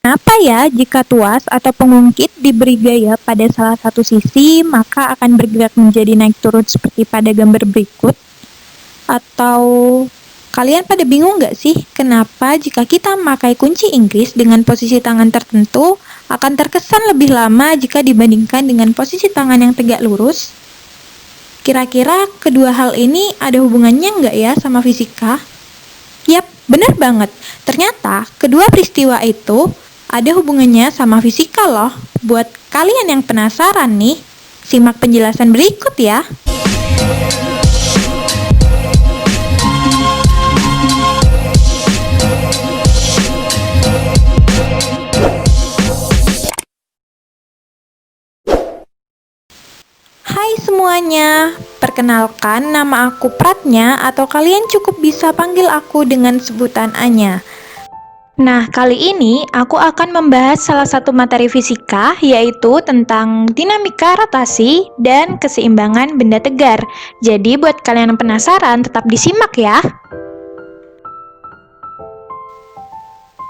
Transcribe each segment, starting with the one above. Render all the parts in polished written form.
Kenapa ya jika tuas atau pengungkit diberi gaya pada salah satu sisi, maka akan bergerak menjadi naik turun seperti pada gambar berikut? Atau kalian pada bingung nggak sih kenapa jika kita memakai kunci Inggris dengan posisi tangan tertentu akan terkesan lebih lama jika dibandingkan dengan posisi tangan yang tegak lurus? Kira-kira kedua hal ini ada hubungannya nggak ya sama fisika? Yap, benar banget. Ternyata kedua peristiwa itu ada hubungannya sama fisika loh. Buat kalian yang penasaran nih, simak penjelasan berikut ya. Hai semuanya, perkenalkan nama aku Pratnya atau kalian cukup bisa panggil aku dengan sebutan Anya. Nah, kali ini aku akan membahas salah satu materi fisika, yaitu tentang dinamika rotasi dan keseimbangan benda tegar. Jadi, buat kalian yang penasaran, tetap disimak ya.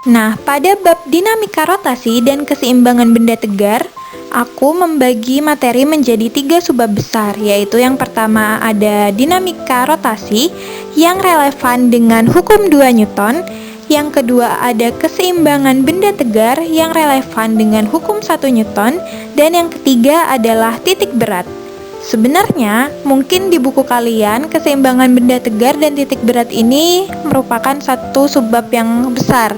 Nah, pada bab dinamika rotasi dan keseimbangan benda tegar, aku membagi materi menjadi 3 subbab besar, yaitu yang pertama ada dinamika rotasi yang relevan dengan hukum 2 Newton, yang kedua ada keseimbangan benda tegar yang relevan dengan hukum 1 Newton, dan yang ketiga adalah titik berat. Sebenarnya, mungkin di buku kalian keseimbangan benda tegar dan titik berat ini merupakan satu subbab yang besar.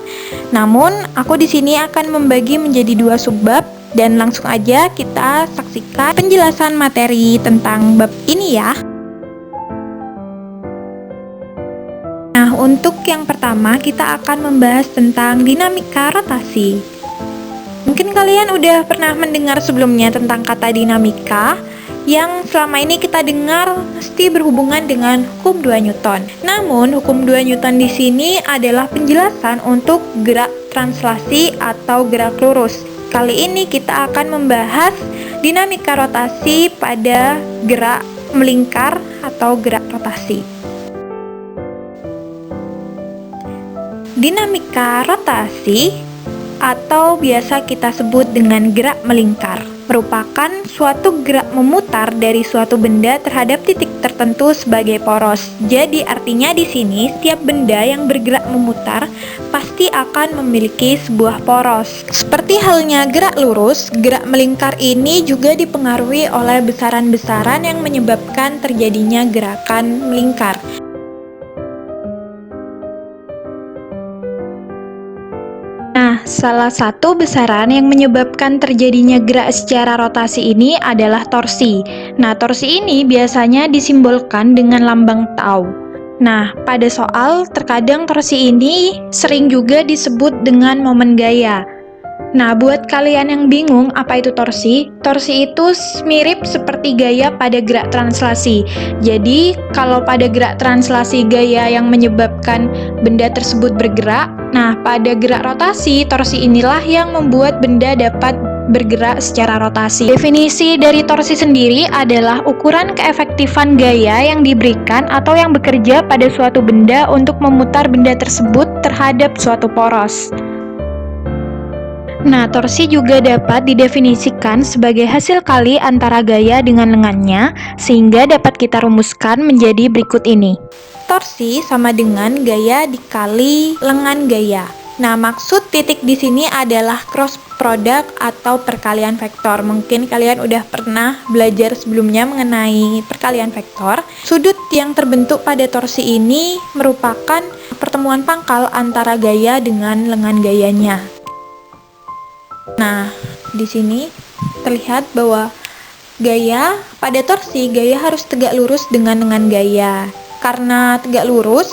Namun, aku di sini akan membagi menjadi 2 subbab dan langsung aja kita saksikan penjelasan materi tentang bab ini ya. Nah, untuk yang pertama kita akan membahas tentang dinamika rotasi. Mungkin kalian udah pernah mendengar sebelumnya tentang kata dinamika yang selama ini kita dengar mesti berhubungan dengan hukum 2 Newton. Namun, hukum 2 Newton di sini adalah penjelasan untuk gerak translasi atau gerak lurus. Kali ini kita akan membahas dinamika rotasi pada gerak melingkar atau gerak rotasi. Dinamika rotasi atau biasa kita sebut dengan gerak melingkar merupakan suatu gerak memutar dari suatu benda terhadap titik tertentu sebagai poros. Jadi artinya di sini setiap benda yang bergerak memutar pasti akan memiliki sebuah poros. Seperti halnya gerak lurus, gerak melingkar ini juga dipengaruhi oleh besaran-besaran yang menyebabkan terjadinya gerakan melingkar. Salah satu besaran yang menyebabkan terjadinya gerak secara rotasi ini adalah torsi. Nah, torsi ini biasanya disimbolkan dengan lambang tau. Nah, pada soal terkadang torsi ini sering juga disebut dengan momen gaya. Nah, buat kalian yang bingung apa itu torsi itu mirip seperti gaya pada gerak translasi. Jadi, kalau pada gerak translasi gaya yang menyebabkan benda tersebut bergerak, nah pada gerak rotasi, torsi inilah yang membuat benda dapat bergerak secara rotasi. Definisi dari torsi sendiri adalah ukuran keefektifan gaya yang diberikan atau yang bekerja pada suatu benda untuk memutar benda tersebut terhadap suatu poros. Nah, torsi juga dapat didefinisikan sebagai hasil kali antara gaya dengan lengannya, sehingga dapat kita rumuskan menjadi berikut ini. Torsi sama dengan gaya dikali lengan gaya. Nah, maksud titik di sini adalah cross product atau perkalian vektor. Mungkin kalian udah pernah belajar sebelumnya mengenai perkalian vektor. Sudut yang terbentuk pada torsi ini merupakan pertemuan pangkal antara gaya dengan lengan gayanya. Nah, di sini terlihat bahwa gaya pada torsi, gaya harus tegak lurus dengan lengan gaya. Karena tegak lurus,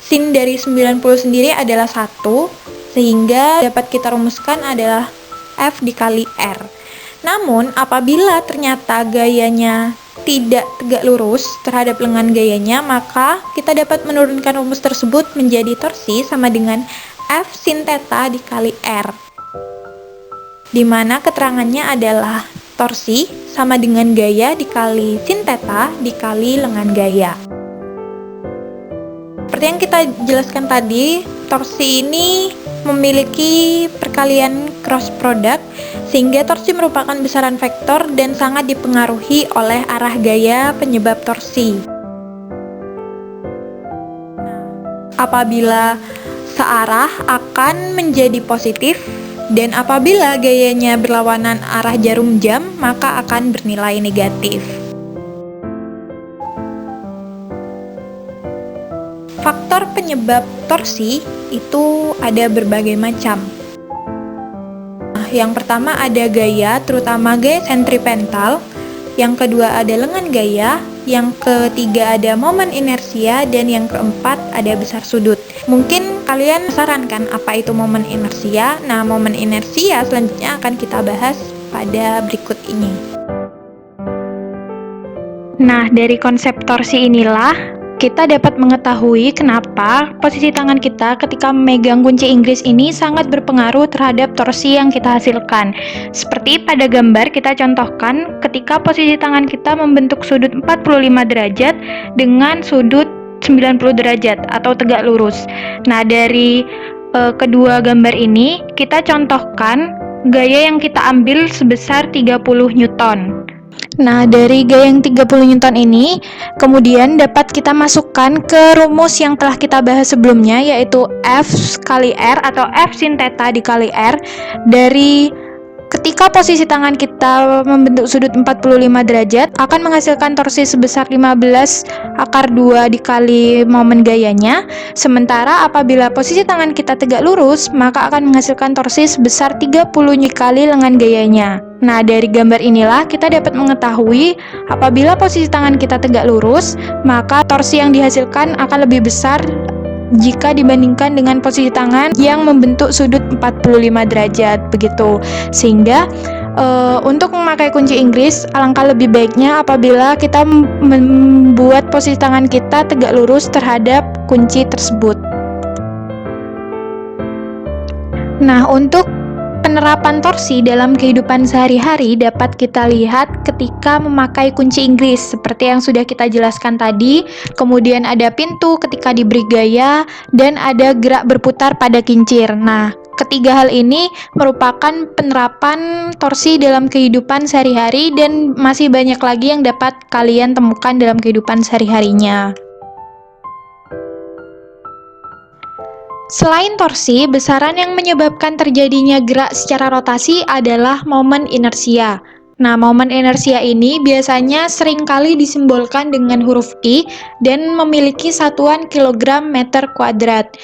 sin dari 90 sendiri adalah 1, sehingga dapat kita rumuskan adalah F dikali R. Namun, apabila ternyata gayanya tidak tegak lurus terhadap lengan gayanya, maka kita dapat menurunkan rumus tersebut menjadi torsi sama dengan F sin theta dikali R, di mana keterangannya adalah torsi sama dengan gaya dikali sin theta dikali lengan gaya. Seperti yang kita jelaskan tadi, torsi ini memiliki perkalian cross product, sehingga torsi merupakan besaran vektor dan sangat dipengaruhi oleh arah gaya penyebab torsi. Apabila searah akan menjadi positif, dan apabila gayanya berlawanan arah jarum jam maka akan bernilai negatif. Faktor penyebab torsi itu ada berbagai macam. Yang pertama ada gaya, terutama gaya sentripetal. Yang kedua ada lengan gaya. Yang ketiga ada momen inersia. Dan yang keempat ada besar sudut. Mungkin kalian penasaran kan apa itu momen inersia? Nah, momen inersia selanjutnya akan kita bahas pada berikut ini. Nah, dari konsep torsi inilah kita dapat mengetahui kenapa posisi tangan kita ketika memegang kunci Inggris ini sangat berpengaruh terhadap torsi yang kita hasilkan. Seperti pada gambar kita contohkan ketika posisi tangan kita membentuk sudut 45 derajat dengan sudut 90 derajat atau tegak lurus. Nah, dari kedua gambar ini kita contohkan gaya yang kita ambil sebesar 30 Newton. Nah, dari gaya yang 30 Newton ini kemudian dapat kita masukkan ke rumus yang telah kita bahas sebelumnya, yaitu F kali R atau F sin theta dikali R. Dari ketika posisi tangan kita membentuk sudut 45 derajat akan menghasilkan torsi sebesar 15 akar 2 dikali momen gayanya. Sementara apabila posisi tangan kita tegak lurus maka akan menghasilkan torsi sebesar 30 dikali lengan gayanya. Nah, dari gambar inilah kita dapat mengetahui apabila posisi tangan kita tegak lurus, maka torsi yang dihasilkan akan lebih besar jika dibandingkan dengan posisi tangan yang membentuk sudut 45 derajat begitu. Sehingga untuk memakai kunci Inggris alangkah lebih baiknya apabila kita membuat posisi tangan kita tegak lurus terhadap kunci tersebut. Nah, untuk penerapan torsi dalam kehidupan sehari-hari dapat kita lihat ketika memakai kunci Inggris seperti yang sudah kita jelaskan tadi. Kemudian ada pintu ketika diberi gaya dan ada gerak berputar pada kincir. Nah, ketiga hal ini merupakan penerapan torsi dalam kehidupan sehari-hari dan masih banyak lagi yang dapat kalian temukan dalam kehidupan sehari-harinya. Selain torsi, besaran yang menyebabkan terjadinya gerak secara rotasi adalah momen inersia. Nah, momen inersia ini biasanya seringkali disimbolkan dengan huruf I dan memiliki satuan kilogram meter kuadrat.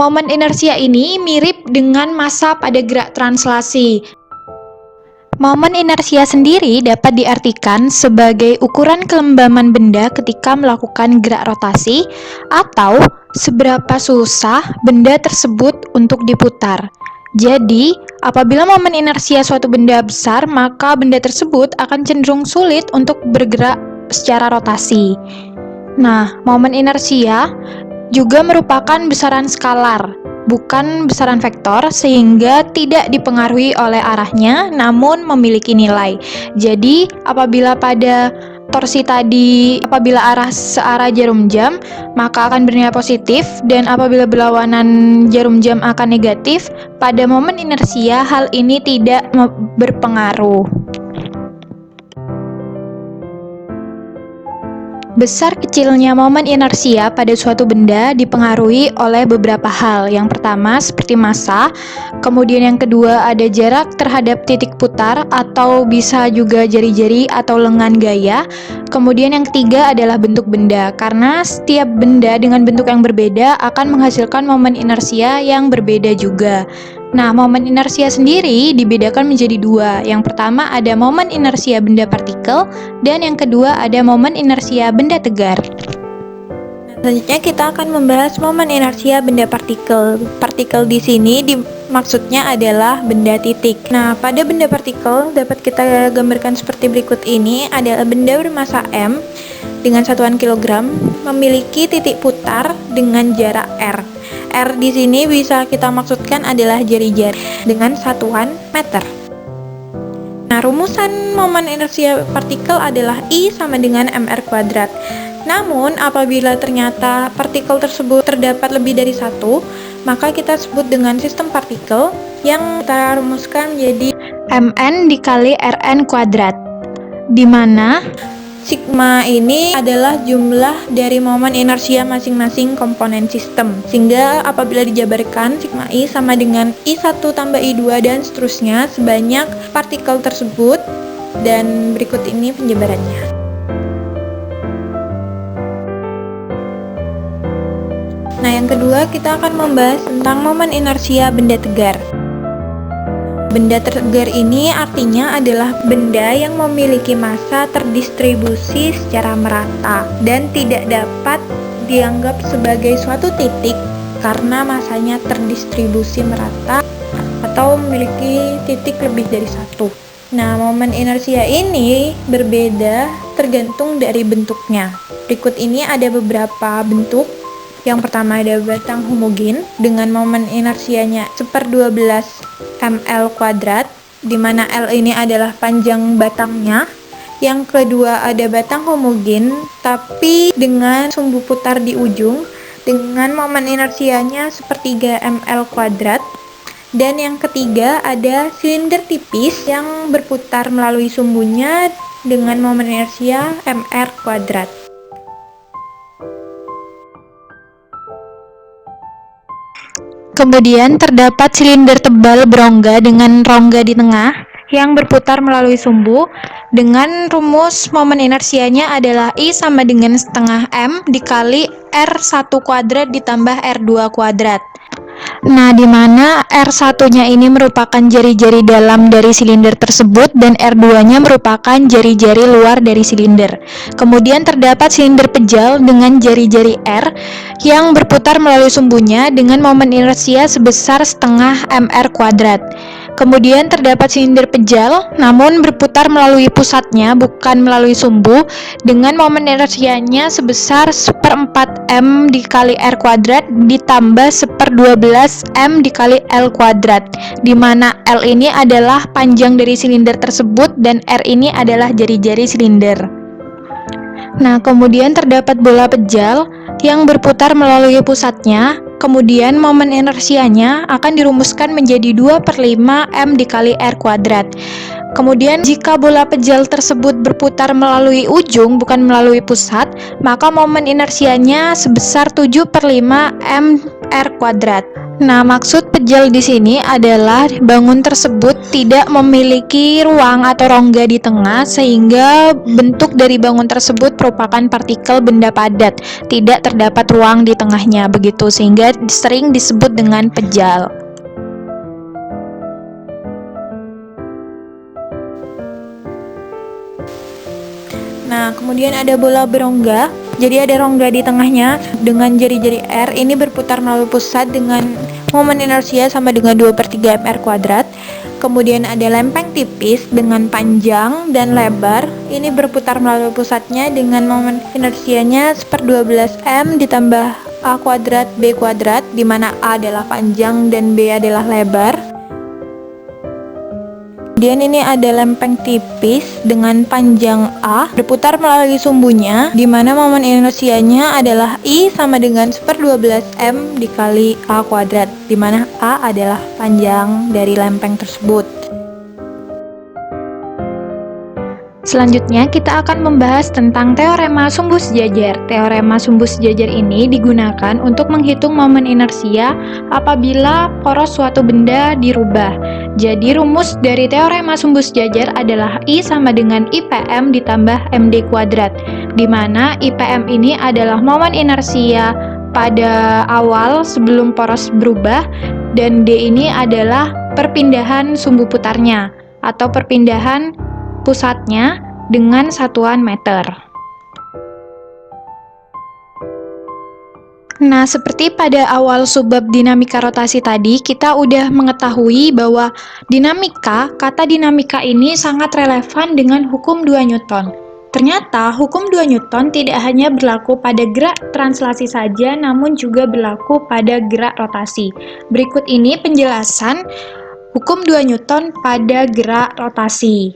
Momen inersia ini mirip dengan massa pada gerak translasi. Momen inersia sendiri dapat diartikan sebagai ukuran kelembaman benda ketika melakukan gerak rotasi atau seberapa susah benda tersebut untuk diputar. Jadi, apabila momen inersia suatu benda besar, maka benda tersebut akan cenderung sulit untuk bergerak secara rotasi. Nah, momen inersia juga merupakan besaran skalar, bukan besaran vektor, sehingga tidak dipengaruhi oleh arahnya namun memiliki nilai. Jadi apabila pada torsi tadi apabila arah searah jarum jam maka akan bernilai positif, dan apabila berlawanan jarum jam akan negatif. Pada momen inersia hal ini tidak berpengaruh. Besar kecilnya momen inersia pada suatu benda dipengaruhi oleh beberapa hal. Yang pertama seperti massa, kemudian yang kedua ada jarak terhadap titik putar atau bisa juga jari-jari atau lengan gaya. Kemudian yang ketiga adalah bentuk benda, karena setiap benda dengan bentuk yang berbeda akan menghasilkan momen inersia yang berbeda juga. Nah, momen inersia sendiri dibedakan menjadi dua. Yang pertama ada momen inersia benda partikel, dan yang kedua ada momen inersia benda tegar. Selanjutnya kita akan membahas momen inersia benda partikel. Partikel di sini maksudnya adalah benda titik. Nah, pada benda partikel dapat kita gambarkan seperti berikut ini. Adalah benda bermassa M dengan satuan kilogram, memiliki titik putar dengan jarak R. R di sini bisa kita maksudkan adalah jari-jari dengan satuan meter. Nah, rumusan momen inersia partikel adalah I sama dengan mr kuadrat. Namun, apabila ternyata partikel tersebut terdapat lebih dari satu, maka kita sebut dengan sistem partikel yang kita rumuskan menjadi Mn dikali Rn kuadrat, di mana sigma ini adalah jumlah dari momen inersia masing-masing komponen sistem. Sehingga apabila dijabarkan, sigma I sama dengan I1 tambah I2 dan seterusnya sebanyak partikel tersebut. Dan berikut ini penjabarannya. Nah, yang kedua kita akan membahas tentang momen inersia benda tegar. Benda tegar ini artinya adalah benda yang memiliki massa terdistribusi secara merata dan tidak dapat dianggap sebagai suatu titik karena massanya terdistribusi merata atau memiliki titik lebih dari satu. Nah, momen inersia ini berbeda tergantung dari bentuknya. Berikut ini ada beberapa bentuk. Yang pertama ada batang homogen dengan momen inersianya 1/12 ml kuadrat, di mana L ini adalah panjang batangnya. Yang kedua ada batang homogen tapi dengan sumbu putar di ujung dengan momen inersianya 1/3 ml kuadrat. Dan yang ketiga ada silinder tipis yang berputar melalui sumbunya dengan momen inersia mr kuadrat. kemudian terdapat silinder tebal berongga dengan rongga di tengah yang berputar melalui sumbu dengan rumus momen inersianya adalah I sama dengan setengah M dikali R1 kuadrat ditambah R2 kuadrat. Nah, di mana R1-nya ini merupakan jari-jari dalam dari silinder tersebut dan R2-nya merupakan jari-jari luar dari silinder. Kemudian terdapat silinder pejal dengan jari-jari R yang berputar melalui sumbunya dengan momen inersia sebesar setengah mr kuadrat. Kemudian terdapat silinder pejal namun berputar melalui pusatnya bukan melalui sumbu dengan momen inersianya sebesar 1/4 M dikali R kuadrat ditambah 1/12 M dikali L kuadrat, di mana L ini adalah panjang dari silinder tersebut dan R ini adalah jari-jari silinder. Nah, kemudian terdapat bola pejal yang berputar melalui pusatnya, kemudian momen inersianya akan dirumuskan menjadi 2/5 M dikali R kuadrat. Kemudian jika bola pejal tersebut berputar melalui ujung bukan melalui pusat, maka momen inersianya sebesar 7/5 mr kuadrat. Nah, maksud pejal di sini adalah bangun tersebut tidak memiliki ruang atau rongga di tengah sehingga bentuk dari bangun tersebut merupakan partikel benda padat, tidak terdapat ruang di tengahnya begitu sehingga sering disebut dengan pejal. Nah, kemudian ada bola berongga. Jadi ada rongga di tengahnya dengan jari-jari R ini berputar melalui pusat dengan momen inersia sama dengan 2/3 mr kuadrat. Kemudian ada lempeng tipis dengan panjang dan lebar. Ini berputar melalui pusatnya dengan momen inersianya 1/12 M ditambah A kuadrat B kuadrat, di mana A adalah panjang dan B adalah lebar. Kemudian ini ada lempeng tipis dengan panjang A berputar melalui sumbunya, di mana momen inersianya adalah I sama dengan 1/12 M dikali A kuadrat, di mana A adalah panjang dari lempeng tersebut. Selanjutnya kita akan membahas tentang teorema sumbu sejajar. Teorema sumbu sejajar ini digunakan untuk menghitung momen inersia apabila poros suatu benda dirubah. Jadi rumus dari teorema sumbu sejajar adalah I sama dengan IPM ditambah MD kuadrat, di mana IPM ini adalah momen inersia pada awal sebelum poros berubah dan D ini adalah perpindahan sumbu putarnya atau perpindahan pusatnya dengan satuan meter. Nah, seperti pada awal subbab dinamika rotasi tadi, kita udah mengetahui bahwa kata dinamika ini sangat relevan dengan hukum 2 Newton. Ternyata hukum 2 Newton tidak hanya berlaku pada gerak translasi saja, namun juga berlaku pada gerak rotasi. Berikut ini penjelasan hukum 2 Newton pada gerak rotasi.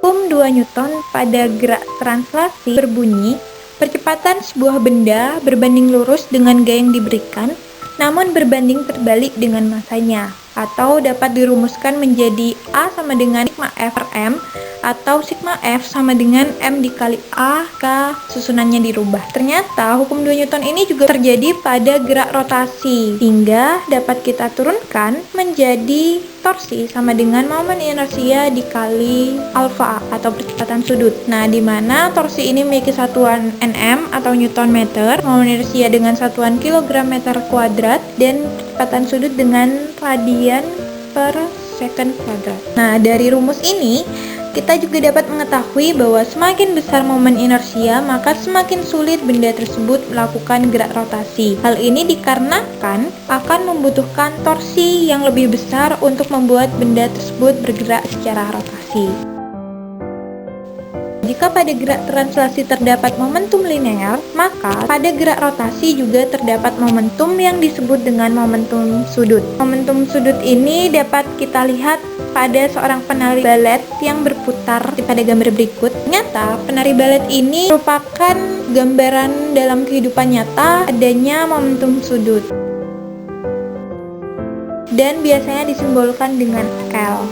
Hukum 2 Newton pada gerak translasi berbunyi, Percepatan sebuah benda berbanding lurus dengan gaya yang diberikan, namun berbanding terbalik dengan masanya, atau dapat dirumuskan menjadi A sama dengan sigma F per M, atau sigma F sama dengan M dikali A jika susunannya dirubah. Ternyata hukum 2 Newton ini juga terjadi pada gerak rotasi, hingga dapat kita turunkan menjadi torsi sama dengan momen inersia dikali alfa atau percepatan sudut. Nah, di mana torsi ini memiliki satuan Nm atau Newton meter, momen inersia dengan satuan kilogram meter kuadrat, dan percepatan sudut dengan radian per second kuadrat. Nah, dari rumus ini kita juga dapat mengetahui bahwa semakin besar momen inersia, maka semakin sulit benda tersebut melakukan gerak rotasi. Hal ini dikarenakan akan membutuhkan torsi yang lebih besar untuk membuat benda tersebut bergerak secara rotasi. Jika pada gerak translasi terdapat momentum linear, maka pada gerak rotasi juga terdapat momentum yang disebut dengan momentum sudut. Momentum sudut ini dapat kita lihat pada seorang penari balet yang berputar pada gambar berikut. Ternyata penari balet ini merupakan gambaran dalam kehidupan nyata adanya momentum sudut, dan biasanya disimbolkan dengan L.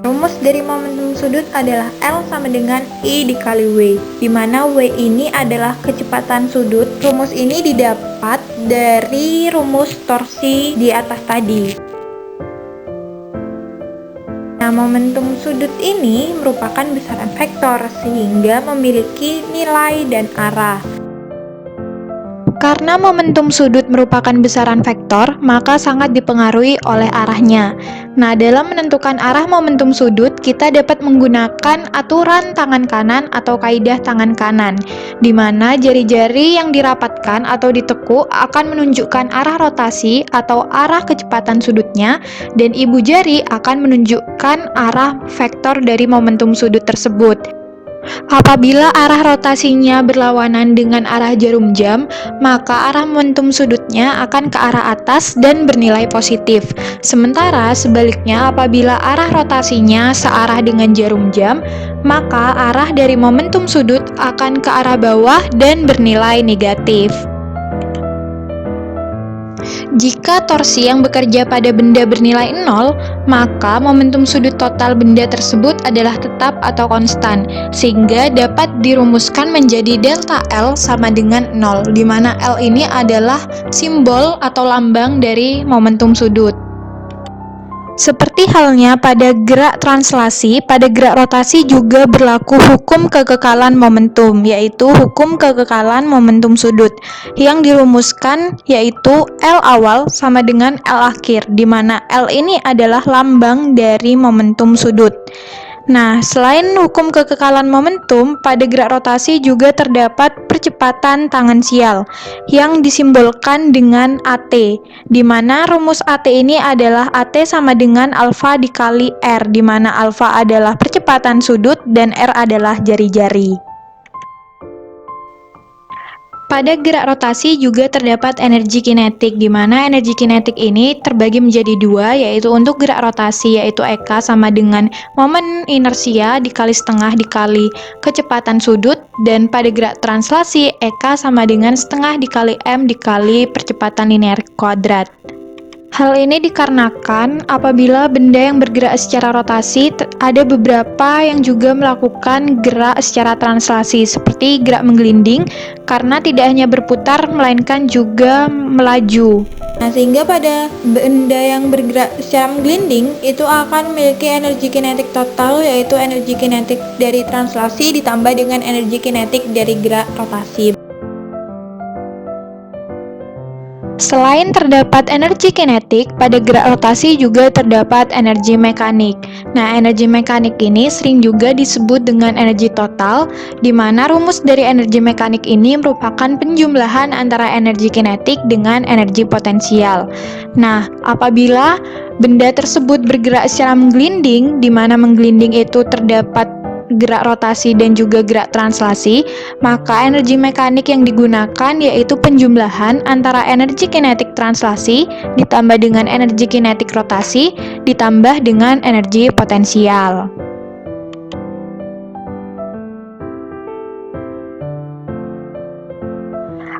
Rumus dari momentum sudut adalah L sama dengan I dikali W, di mana W ini adalah kecepatan sudut. Rumus ini didapat dari rumus torsi di atas tadi. Nah, momentum sudut ini merupakan besaran vektor sehingga memiliki nilai dan arah. Karena momentum sudut merupakan besaran vektor, maka sangat dipengaruhi oleh arahnya. Nah, dalam menentukan arah momentum sudut, kita dapat menggunakan aturan tangan kanan atau kaidah tangan kanan, di mana jari-jari yang dirapatkan atau ditekuk akan menunjukkan arah rotasi atau arah kecepatan sudutnya, dan ibu jari akan menunjukkan arah vektor dari momentum sudut tersebut. Apabila arah rotasinya berlawanan dengan arah jarum jam, maka arah momentum sudutnya akan ke arah atas dan bernilai positif. Sementara sebaliknya, apabila arah rotasinya searah dengan jarum jam, maka arah dari momentum sudut akan ke arah bawah dan bernilai negatif. Jika torsi yang bekerja pada benda bernilai 0, maka momentum sudut total benda tersebut adalah tetap atau konstan, sehingga dapat dirumuskan menjadi delta L sama dengan 0, di mana L ini adalah simbol atau lambang dari momentum sudut. Seperti halnya pada gerak translasi, pada gerak rotasi juga berlaku hukum kekekalan momentum, yaitu hukum kekekalan momentum sudut, yang dirumuskan yaitu L awal sama dengan L akhir, di mana L ini adalah lambang dari momentum sudut. Nah, selain hukum kekekalan momentum, pada gerak rotasi juga terdapat percepatan tangensial yang disimbolkan dengan AT, di mana rumus AT ini adalah AT sama dengan alfa dikali R, di mana alfa adalah percepatan sudut dan R adalah jari-jari. Pada gerak rotasi juga terdapat energi kinetik, di mana energi kinetik ini terbagi menjadi dua, yaitu untuk gerak rotasi yaitu EK sama dengan momen inersia dikali setengah dikali kecepatan sudut, dan pada gerak translasi EK sama dengan setengah dikali M dikali percepatan linear kuadrat. Hal ini dikarenakan apabila benda yang bergerak secara rotasi, ada beberapa yang juga melakukan gerak secara translasi, seperti gerak menggelinding, karena tidak hanya berputar, melainkan juga melaju. Nah, sehingga pada benda yang bergerak secara menggelinding, itu akan memiliki energi kinetik total, yaitu energi kinetik dari translasi ditambah dengan energi kinetik dari gerak rotasi. Selain terdapat energi kinetik, pada gerak rotasi juga terdapat energi mekanik. Nah, energi mekanik ini sering juga disebut dengan energi total, di mana rumus dari energi mekanik ini merupakan penjumlahan antara energi kinetik dengan energi potensial. Nah, apabila benda tersebut bergerak secara menggelinding, di mana menggelinding itu terdapat gerak rotasi dan juga gerak translasi, maka energi mekanik yang digunakan yaitu penjumlahan antara energi kinetik translasi ditambah dengan energi kinetik rotasi ditambah dengan energi potensial.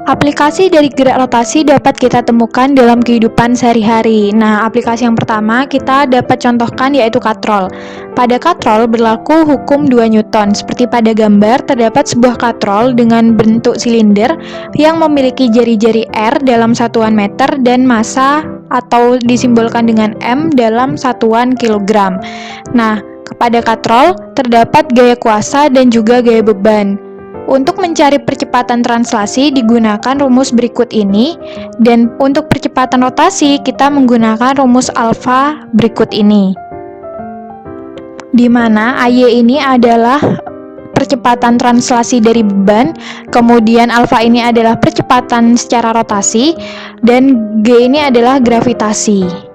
Aplikasi dari gerak rotasi dapat kita temukan dalam kehidupan sehari-hari. Nah, aplikasi yang pertama kita dapat contohkan yaitu katrol. Pada katrol berlaku hukum 2 Newton. Seperti pada gambar, terdapat sebuah katrol dengan bentuk silinder yang memiliki jari-jari R dalam satuan meter dan massa atau disimbolkan dengan M dalam satuan kilogram. Nah, pada katrol terdapat gaya kuasa dan juga gaya beban. Untuk mencari percepatan translasi digunakan rumus berikut ini, dan untuk percepatan rotasi kita menggunakan rumus alfa berikut ini, di mana AY ini adalah percepatan translasi dari beban, kemudian alfa ini adalah percepatan secara rotasi, dan G ini adalah gravitasi.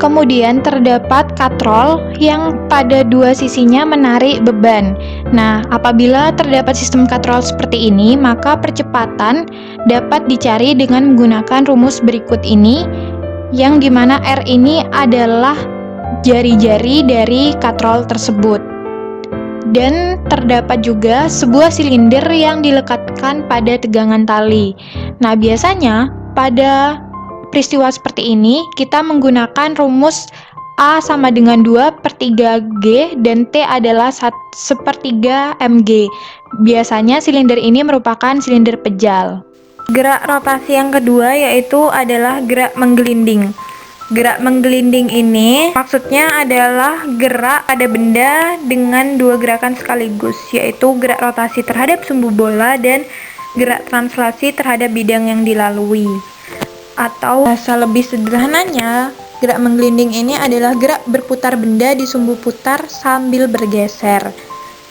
Kemudian terdapat katrol yang pada dua sisinya menarik beban. Nah, apabila terdapat sistem katrol seperti ini, maka percepatan dapat dicari dengan menggunakan rumus berikut ini, yang dimana R ini adalah jari-jari dari katrol tersebut. Dan terdapat juga sebuah silinder yang dilekatkan pada tegangan tali. Nah, biasanya pada peristiwa seperti ini, kita menggunakan rumus A sama dengan 2/3 G dan T adalah 1/3 mg. Biasanya silinder ini merupakan silinder pejal. Gerak rotasi yang kedua yaitu adalah gerak menggelinding. Gerak menggelinding ini maksudnya adalah gerak pada benda dengan dua gerakan sekaligus, yaitu gerak rotasi terhadap sumbu bola dan gerak translasi terhadap bidang yang dilalui. Atau bahasa lebih sederhananya, gerak menggelinding ini adalah gerak berputar benda di sumbu putar sambil bergeser.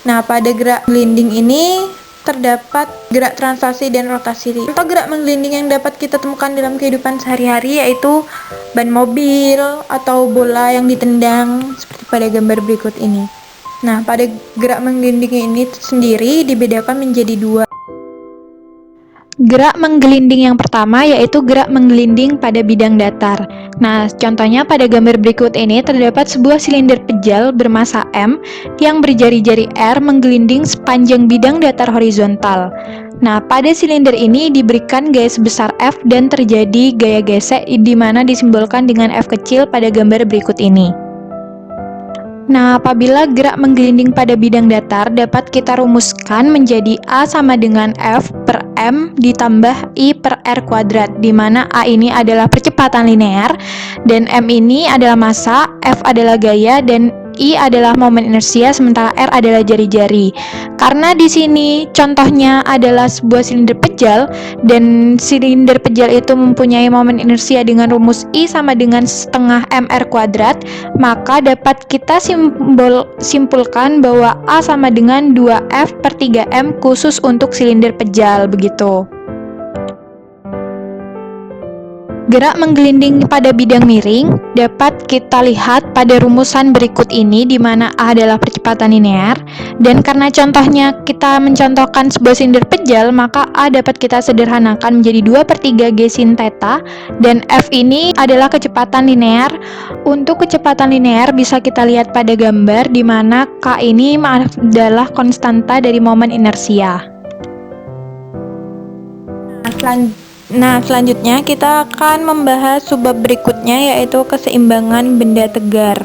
Nah, pada gerak gelinding ini terdapat gerak translasi dan rotasi. Contoh gerak menggelinding yang dapat kita temukan dalam kehidupan sehari-hari yaitu ban mobil atau bola yang ditendang seperti pada gambar berikut ini. Nah, pada gerak menggelinding ini sendiri dibedakan menjadi dua. Gerak menggelinding yang pertama yaitu gerak menggelinding pada bidang datar. Nah, contohnya pada gambar berikut ini terdapat sebuah silinder pejal bermassa M yang berjari-jari R menggelinding sepanjang bidang datar horizontal. Nah, pada silinder ini diberikan gaya sebesar F dan terjadi gaya gesek di mana disimbolkan dengan F kecil pada gambar berikut ini. Nah, apabila gerak menggelinding pada bidang datar dapat kita rumuskan menjadi A sama dengan F per M ditambah I per R kuadrat, di mana A ini adalah percepatan linear, dan M ini adalah massa, F adalah gaya, dan I adalah momen inersia, sementara R adalah jari-jari. Karena di sini contohnya adalah sebuah silinder pejal, dan silinder pejal itu mempunyai momen inersia dengan rumus I sama dengan setengah mr kuadrat, maka dapat kita simpulkan bahwa A sama dengan 2F/3M khusus untuk silinder pejal, begitu. Gerak menggelinding pada bidang miring dapat kita lihat pada rumusan berikut ini, di mana A adalah percepatan linear, dan karena contohnya kita mencontohkan sebuah silinder pejal, maka A dapat kita sederhanakan menjadi 2/3 G sin theta, dan F ini adalah kecepatan linear. Untuk kecepatan linear bisa kita lihat pada gambar, di mana K ini adalah konstanta dari momen inersia. Nah, selanjutnya kita akan membahas subbab berikutnya yaitu keseimbangan benda tegar.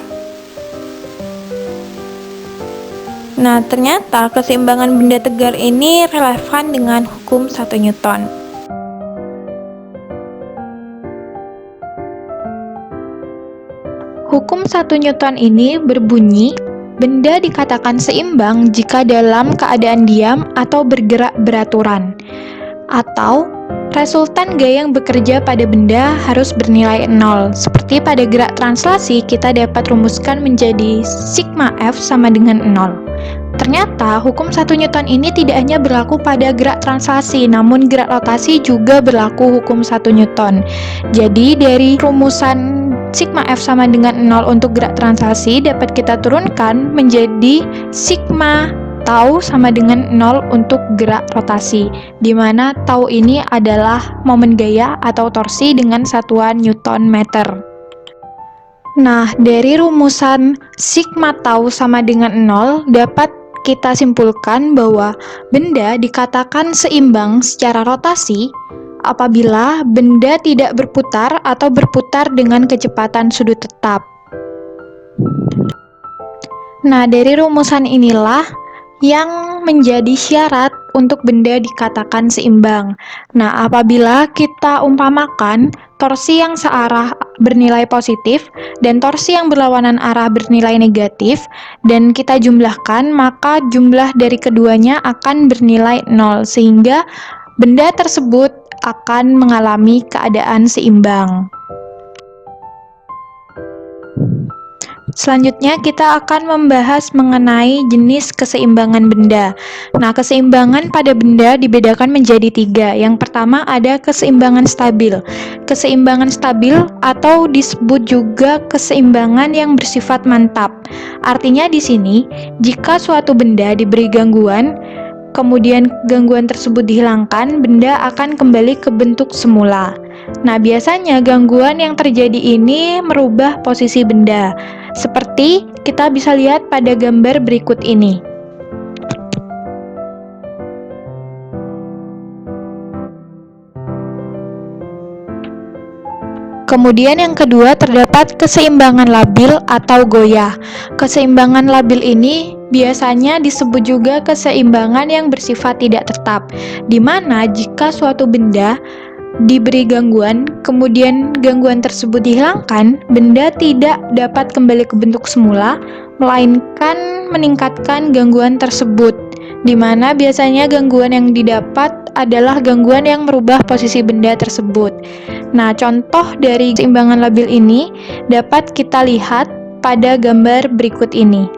Nah, ternyata keseimbangan benda tegar ini relevan dengan hukum 1 Newton. Hukum 1 Newton ini berbunyi, benda dikatakan seimbang jika dalam keadaan diam atau bergerak beraturan, atau resultan gaya yang bekerja pada benda harus bernilai 0. Seperti pada gerak translasi, kita dapat rumuskan menjadi sigma F sama dengan 0. Ternyata hukum 1 Newton ini tidak hanya berlaku pada gerak translasi, namun gerak rotasi juga berlaku hukum 1 Newton. Jadi dari rumusan sigma F sama dengan 0 untuk gerak translasi dapat kita turunkan menjadi sigma tau sama dengan 0 untuk gerak rotasi, di mana tau ini adalah momen gaya atau torsi dengan satuan Newton meter. Nah, dari rumusan sigma tau sama dengan 0 dapat kita simpulkan bahwa benda dikatakan seimbang secara rotasi apabila benda tidak berputar atau berputar dengan kecepatan sudut tetap. Nah, dari rumusan inilah yang menjadi syarat untuk benda dikatakan seimbang. Nah, apabila kita umpamakan torsi yang searah bernilai positif dan torsi yang berlawanan arah bernilai negatif dan kita jumlahkan, maka jumlah dari keduanya akan bernilai 0 sehingga benda tersebut akan mengalami keadaan seimbang. Selanjutnya kita akan membahas mengenai jenis keseimbangan benda. Nah, keseimbangan pada benda dibedakan menjadi 3. Yang pertama ada keseimbangan stabil. Keseimbangan stabil atau disebut juga keseimbangan yang bersifat mantap. Artinya di sini, jika suatu benda diberi gangguan, kemudian gangguan tersebut dihilangkan, benda akan kembali ke bentuk semula. Nah, biasanya gangguan yang terjadi ini merubah posisi benda. Seperti kita bisa lihat pada gambar berikut ini. Kemudian yang kedua terdapat keseimbangan labil atau goyah. Keseimbangan labil ini biasanya disebut juga keseimbangan yang bersifat tidak tetap, di mana jika suatu benda diberi gangguan, kemudian gangguan tersebut dihilangkan, benda tidak dapat kembali ke bentuk semula, melainkan meningkatkan gangguan tersebut, di mana biasanya gangguan yang didapat adalah gangguan yang merubah posisi benda tersebut. Nah, contoh dari keseimbangan labil ini dapat kita lihat pada gambar berikut ini.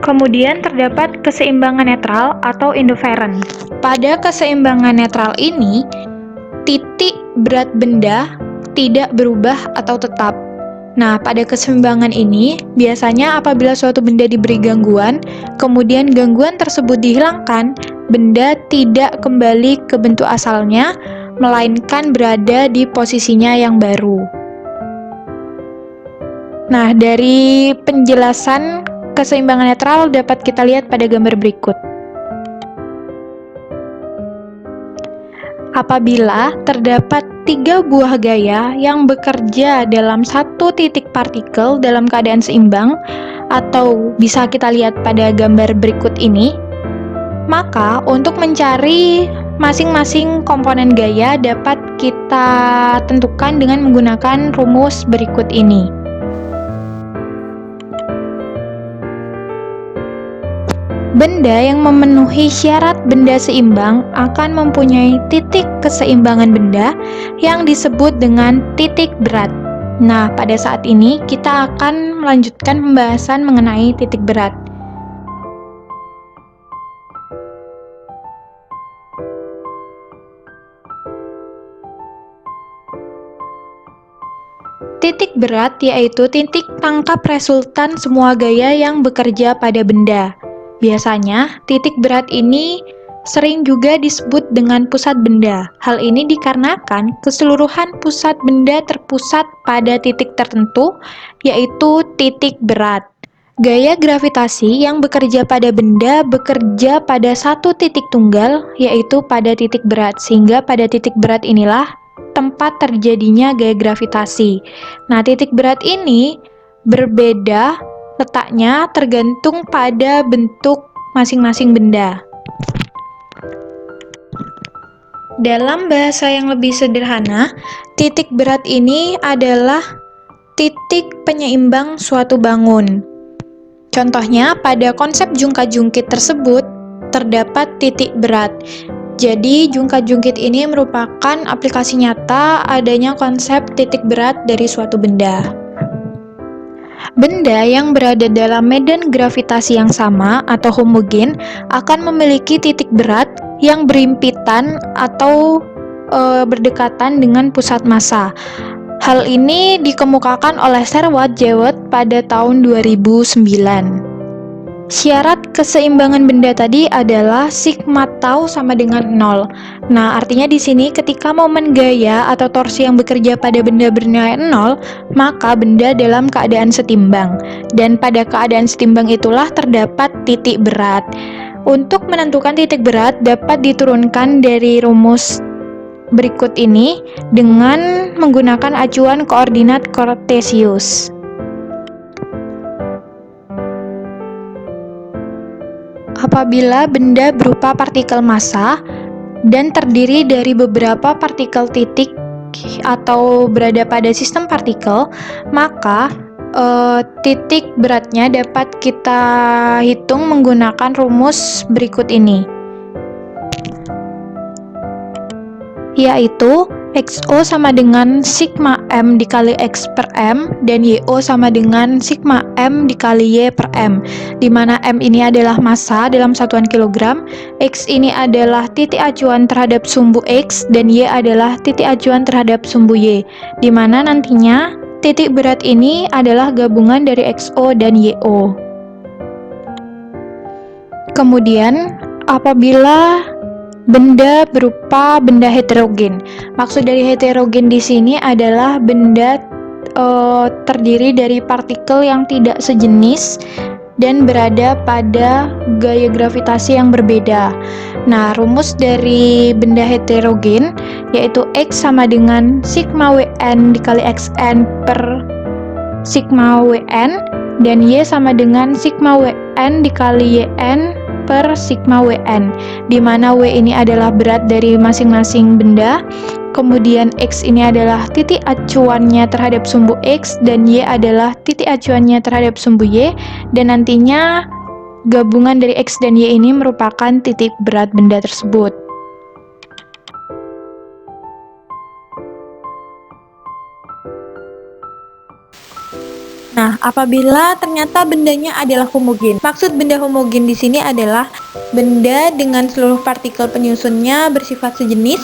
Kemudian terdapat keseimbangan netral atau indifferent. Pada keseimbangan netral ini, titik berat benda tidak berubah atau tetap. Nah, pada keseimbangan ini, biasanya apabila suatu benda diberi gangguan, kemudian gangguan tersebut dihilangkan, benda tidak kembali ke bentuk asalnya, melainkan berada di posisinya yang baru. Nah, dari penjelasan keseimbangan netral dapat kita lihat pada gambar berikut. Apabila terdapat 3 buah gaya yang bekerja dalam satu titik partikel dalam keadaan seimbang, atau bisa kita lihat pada gambar berikut ini, maka untuk mencari masing-masing komponen gaya dapat kita tentukan dengan menggunakan rumus berikut ini. Benda yang memenuhi syarat benda seimbang akan mempunyai titik keseimbangan benda yang disebut dengan titik berat. Nah, pada saat ini kita akan melanjutkan pembahasan mengenai titik berat. Titik berat yaitu titik tangkap resultan semua gaya yang bekerja pada benda. Biasanya, titik berat ini sering juga disebut dengan pusat benda. Hal ini dikarenakan keseluruhan pusat benda terpusat pada titik tertentu, yaitu titik berat. Gaya gravitasi yang bekerja pada benda bekerja pada satu titik tunggal, yaitu pada titik berat, sehingga pada titik berat inilah tempat terjadinya gaya gravitasi. Nah, titik berat ini berbeda letaknya tergantung pada bentuk masing-masing benda. Dalam bahasa yang lebih sederhana, titik berat ini adalah titik penyeimbang suatu bangun. Contohnya, pada konsep jungkat-jungkit tersebut terdapat titik berat. Jadi, jungkat-jungkit ini merupakan aplikasi nyata adanya konsep titik berat dari suatu benda. Benda yang berada dalam medan gravitasi yang sama atau homogen akan memiliki titik berat yang berimpitan atau berdekatan dengan pusat massa. Hal ini dikemukakan oleh Sir Watt Jewett pada tahun 2009. Syarat keseimbangan benda tadi adalah sigma tau sama dengan 0. Nah, artinya di sini ketika momen gaya atau torsi yang bekerja pada benda bernilai 0, maka benda dalam keadaan setimbang. Dan pada keadaan setimbang itulah terdapat titik berat. Untuk menentukan titik berat dapat diturunkan dari rumus berikut ini dengan menggunakan acuan koordinat Cartesius. Apabila benda berupa partikel massa dan terdiri dari beberapa partikel titik atau berada pada sistem partikel, maka titik beratnya dapat kita hitung menggunakan rumus berikut ini, yaitu XO sama dengan sigma M dikali X per M dan YO sama dengan sigma M dikali Y per M, di mana M ini adalah massa dalam satuan kilogram, X ini adalah titik acuan terhadap sumbu X, dan Y adalah titik acuan terhadap sumbu Y, di mana nantinya titik berat ini adalah gabungan dari XO dan YO. Kemudian, apabila benda berupa benda heterogen. Maksud dari heterogen di sini adalah benda terdiri dari partikel yang tidak sejenis dan berada pada gaya gravitasi yang berbeda. Nah, rumus dari benda heterogen yaitu X sama dengan sigma Wn dikali Xn per sigma Wn, dan Y sama dengan sigma Wn dikali Yn per sigma Wn, di mana W ini adalah berat dari masing-masing benda, kemudian X ini adalah titik acuannya terhadap sumbu X, dan Y adalah titik acuannya terhadap sumbu Y, dan nantinya gabungan dari X dan Y ini merupakan titik berat benda tersebut. Nah, apabila ternyata bendanya adalah homogen. Maksud benda homogen di sini adalah benda dengan seluruh partikel penyusunnya bersifat sejenis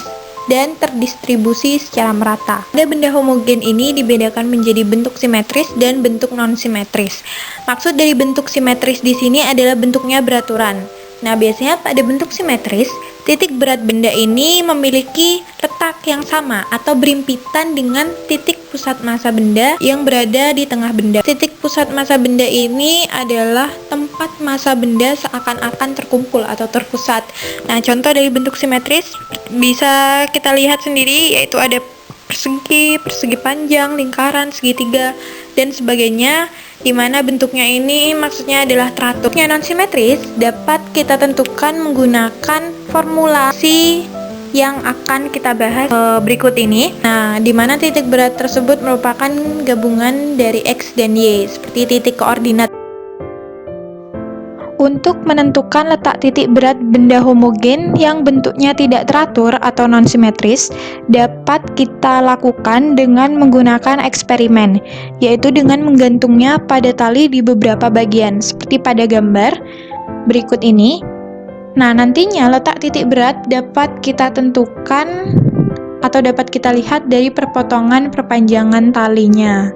dan terdistribusi secara merata. Pada benda homogen ini dibedakan menjadi bentuk simetris dan bentuk non-simetris. Maksud dari bentuk simetris di sini adalah bentuknya beraturan. Nah, biasanya pada bentuk simetris, titik berat benda ini memiliki letak yang sama atau berimpitan dengan titik pusat massa benda yang berada di tengah benda. Titik pusat massa benda ini adalah tempat massa benda seakan-akan terkumpul atau terpusat. Nah, contoh dari bentuk simetris bisa kita lihat sendiri, yaitu ada persegi, persegi panjang, lingkaran, segitiga, dan sebagainya, di mana bentuknya ini maksudnya adalah teratur. Yang non-simetris dapat kita tentukan menggunakan formulasi yang akan kita bahas berikut ini. Nah, di mana titik berat tersebut merupakan gabungan dari X dan Y, seperti titik koordinat. Untuk menentukan letak titik berat benda homogen yang bentuknya tidak teratur atau non-simetris, dapat kita lakukan dengan menggunakan eksperimen, yaitu dengan menggantungnya pada tali di beberapa bagian, seperti pada gambar berikut ini. Nah, nantinya letak titik berat dapat kita tentukan atau dapat kita lihat dari perpotongan perpanjangan talinya.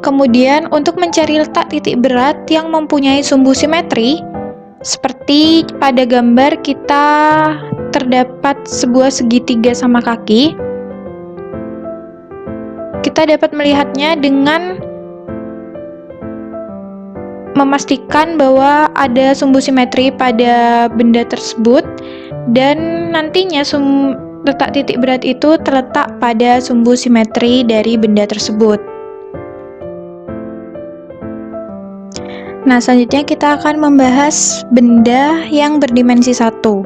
Kemudian, untuk mencari letak titik berat yang mempunyai sumbu simetri, seperti pada gambar kita terdapat sebuah segitiga sama kaki, kita dapat melihatnya dengan memastikan bahwa ada sumbu simetri pada benda tersebut, dan nantinya letak titik berat itu terletak pada sumbu simetri dari benda tersebut. Nah, selanjutnya kita akan membahas benda yang berdimensi 1.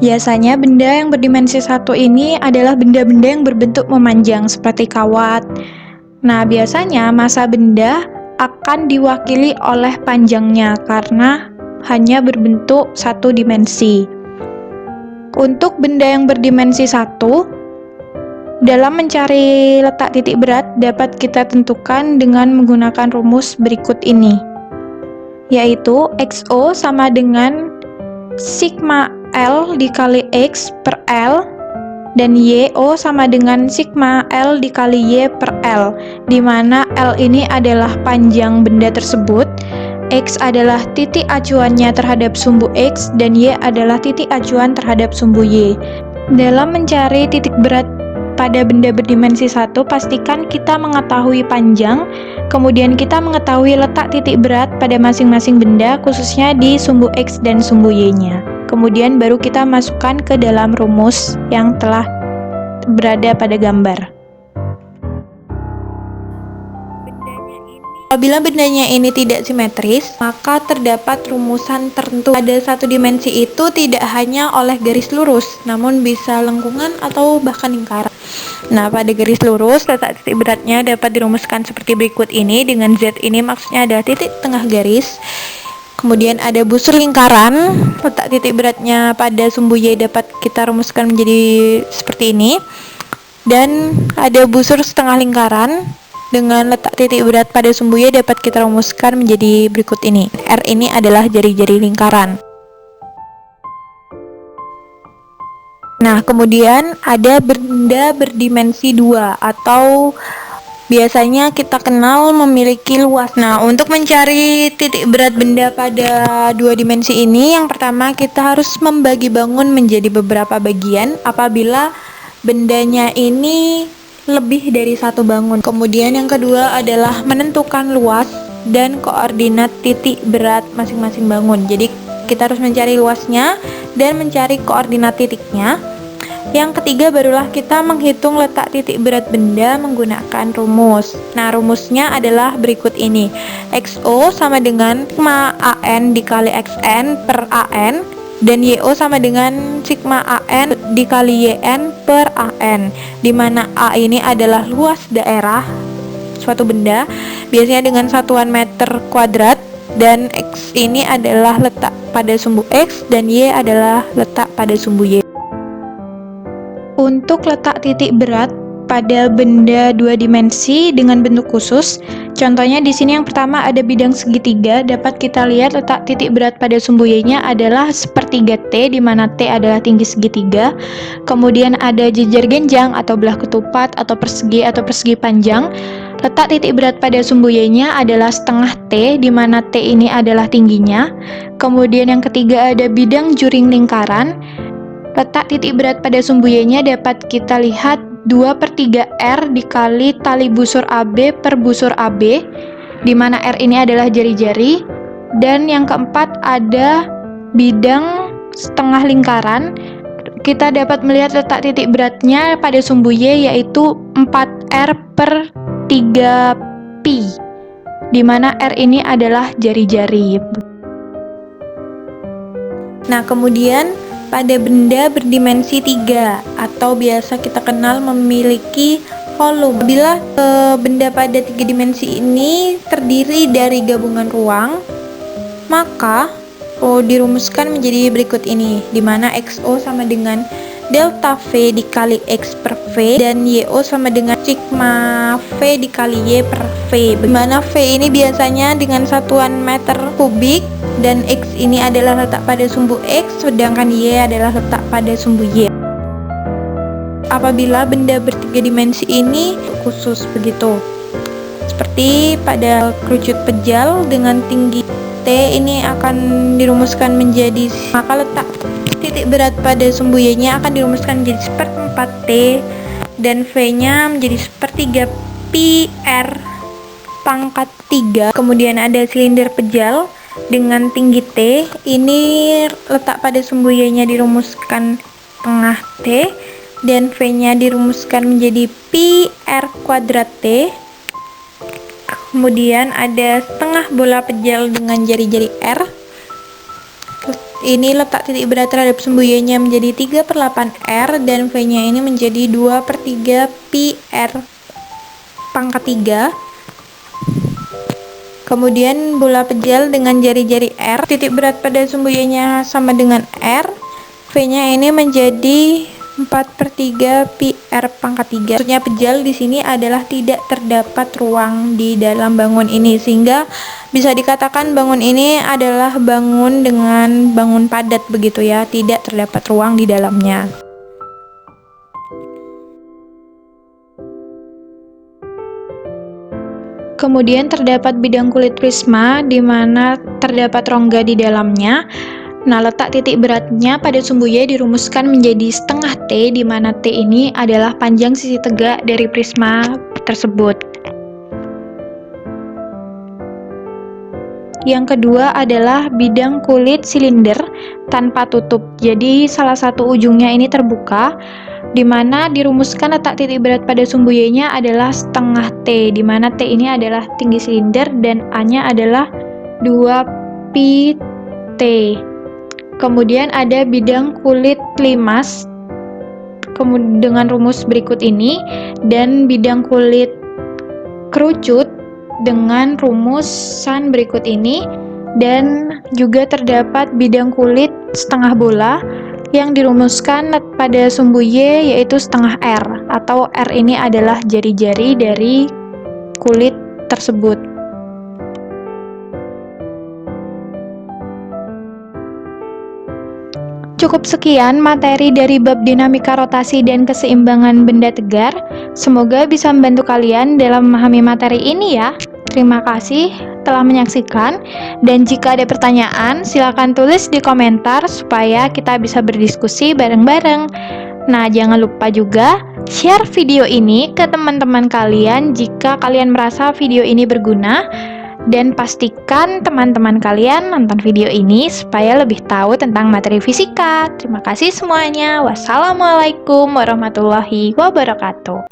Biasanya benda yang berdimensi 1 ini adalah benda-benda yang berbentuk memanjang seperti kawat. Nah, biasanya massa benda akan diwakili oleh panjangnya karena hanya berbentuk satu dimensi. Untuk benda yang berdimensi 1, dalam mencari letak titik berat dapat kita tentukan dengan menggunakan rumus berikut ini, yaitu XO sama dengan sigma L dikali X per L dan YO sama dengan sigma L dikali Y per L, di mana L ini adalah panjang benda tersebut, X adalah titik acuannya terhadap sumbu X, dan Y adalah titik acuan terhadap sumbu Y. Dalam mencari titik berat pada benda berdimensi 1, pastikan kita mengetahui panjang, kemudian kita mengetahui letak titik berat pada masing-masing benda, khususnya di sumbu X dan sumbu Y-nya. Kemudian baru kita masukkan ke dalam rumus yang telah berada pada gambar. Apabila bendanya ini tidak simetris, maka terdapat rumusan tertentu. Pada satu dimensi itu tidak hanya oleh garis lurus, namun bisa lengkungan atau bahkan lingkaran. Nah, pada garis lurus, letak titik beratnya dapat dirumuskan seperti berikut ini. Dengan Z ini maksudnya adalah titik tengah garis. Kemudian ada busur lingkaran, letak titik beratnya pada sumbu Y dapat kita rumuskan menjadi seperti ini. Dan ada busur setengah lingkaran, dengan letak titik berat pada sumbu Y dapat kita rumuskan menjadi berikut ini. R ini adalah jari-jari lingkaran. Nah, kemudian ada benda berdimensi 2 atau biasanya kita kenal memiliki luas. Nah, untuk mencari titik berat benda pada dua dimensi ini, yang pertama kita harus membagi bangun menjadi beberapa bagian apabila bendanya ini lebih dari satu bangun. Kemudian yang kedua adalah menentukan luas dan koordinat titik berat masing-masing bangun. Jadi kita harus mencari luasnya dan mencari koordinat titiknya. Yang ketiga barulah kita menghitung letak titik berat benda menggunakan rumus. Nah, rumusnya adalah berikut ini. XO sama dengan sigma AN dikali XN per AN, dan YO sama dengan sigma AN dikali YN per AN, di mana A ini adalah luas daerah suatu benda, biasanya dengan satuan meter kuadrat, dan X ini adalah letak pada sumbu X, dan Y adalah letak pada sumbu Y. Untuk letak titik berat pada benda dua dimensi dengan bentuk khusus, contohnya di sini yang pertama ada bidang segitiga, dapat kita lihat letak titik berat pada sumbu Y-nya adalah sepertiga T, di mana T adalah tinggi segitiga. Kemudian ada jejer genjang atau belah ketupat atau persegi panjang. Letak titik berat pada sumbu Y-nya adalah setengah T, di mana T ini adalah tingginya. Kemudian yang ketiga ada bidang juring lingkaran. Letak titik berat pada sumbu Y-nya dapat kita lihat 2/3 R dikali tali busur AB per busur AB, di mana R ini adalah jari-jari. Dan yang keempat ada bidang setengah lingkaran. Kita dapat melihat letak titik beratnya pada sumbu Y yaitu 4R per 3Pi, di mana R ini adalah jari-jari. Nah, kemudian pada benda berdimensi 3 atau biasa kita kenal memiliki volume. Bila benda pada 3 dimensi ini terdiri dari gabungan ruang, maka dirumuskan menjadi berikut ini, di mana XO sama dengan delta V dikali X per V, dan YO sama dengan sigma V dikali Y per V, di mana V ini biasanya dengan satuan meter kubik, dan X ini adalah letak pada sumbu X, sedangkan Y adalah letak pada sumbu Y. Apabila benda bertiga dimensi ini khusus begitu, seperti pada kerucut pejal dengan tinggi T ini akan dirumuskan menjadi, maka letak titik berat pada sumbu Y-nya akan dirumuskan menjadi 1/4 T, dan V-nya menjadi 1/3 pi R pangkat 3. Kemudian ada silinder pejal dengan tinggi T, ini letak pada sumbu Y-nya dirumuskan tengah T, dan V-nya dirumuskan menjadi pi R kuadrat T. Kemudian ada setengah bola pejal dengan jari-jari R, ini letak titik berat terhadap sumbu Y-nya menjadi 3/8 R, dan V-nya ini menjadi 2/3 pi R pangkat 3. Kemudian bola pejal dengan jari-jari R, titik berat pada sumbu Y-nya sama dengan R, V-nya ini menjadi 4/3 pi R pangkat 3. Maksudnya pejal di sini adalah tidak terdapat ruang di dalam bangun ini, sehingga bisa dikatakan bangun ini adalah bangun dengan bangun padat begitu ya, tidak terdapat ruang di dalamnya. Kemudian terdapat bidang kulit prisma di mana terdapat rongga di dalamnya. Nah, letak titik beratnya pada sumbu Y dirumuskan menjadi setengah T, di mana T ini adalah panjang sisi tegak dari prisma tersebut. Yang kedua adalah bidang kulit silinder tanpa tutup. Jadi salah satu ujungnya ini terbuka, di mana dirumuskan letak titik berat pada sumbu Y-nya adalah setengah T, di mana T ini adalah tinggi silinder dan A-nya adalah 2 pt. Kemudian ada bidang kulit limas dengan rumus berikut ini, dan bidang kulit kerucut dengan rumusan berikut ini, dan juga terdapat bidang kulit setengah bola yang dirumuskan pada sumbu Y yaitu setengah R, atau R ini adalah jari-jari dari kulit tersebut. Cukup sekian materi dari bab dinamika rotasi dan keseimbangan benda tegar. Semoga bisa membantu kalian dalam memahami materi ini ya. Terima kasih telah menyaksikan, dan jika ada pertanyaan silakan tulis di komentar supaya kita bisa berdiskusi bareng-bareng. Nah, jangan lupa juga share video ini ke teman-teman kalian jika kalian merasa video ini berguna. Dan pastikan teman-teman kalian nonton video ini supaya lebih tahu tentang materi fisika. Terima kasih semuanya. Wassalamualaikum warahmatullahi wabarakatuh.